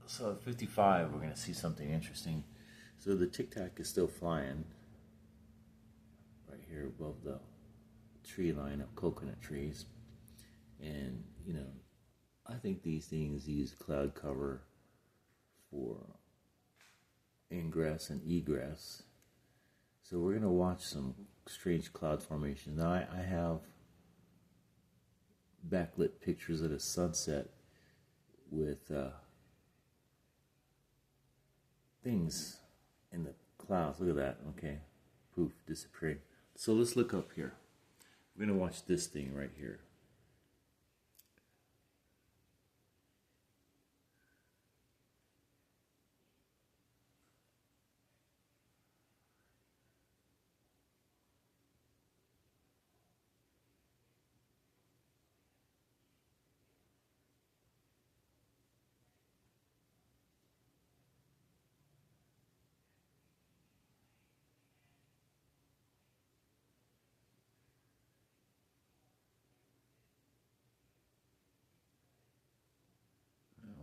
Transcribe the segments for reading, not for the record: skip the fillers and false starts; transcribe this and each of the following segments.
So at 55, we're going to see something interesting. So the Tic Tac is still flying right here above the tree line of coconut trees. And, you know, I think these things use cloud cover for ingress and egress. So we're going to watch some strange cloud formations. Now I have backlit pictures of the sunset with things in the clouds. Look at that. Okay. Poof, disappearing. So let's look up here. We're going to watch this thing right here.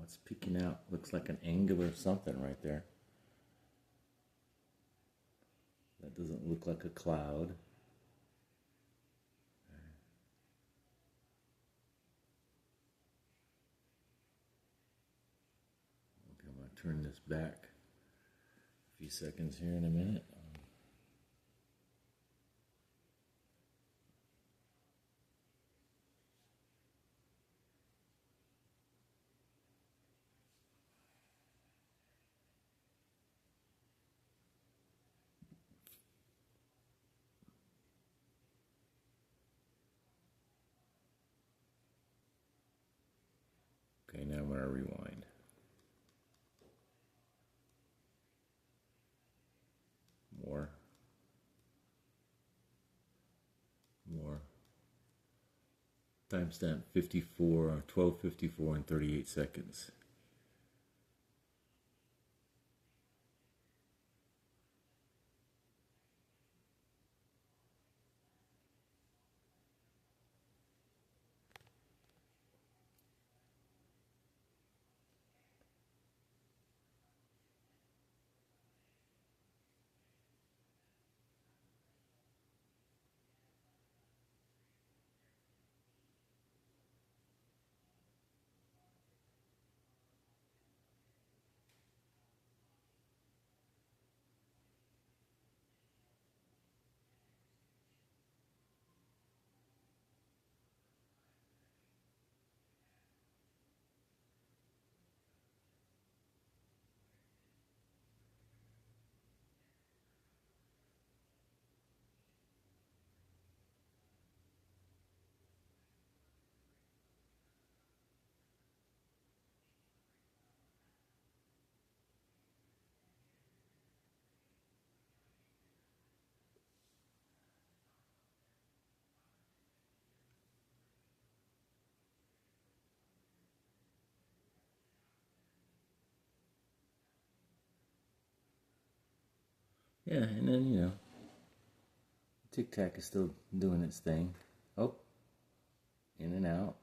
It's peeking out. Looks like an angular something right there. That doesn't look like a cloud. Okay, I'm going to turn this back a few seconds here in a minute. Okay, now I'm going to rewind. More. Timestamp 54, 12:54 and 38 seconds. Yeah, and then, you know, Tic Tac is still doing its thing. Oh, in and out.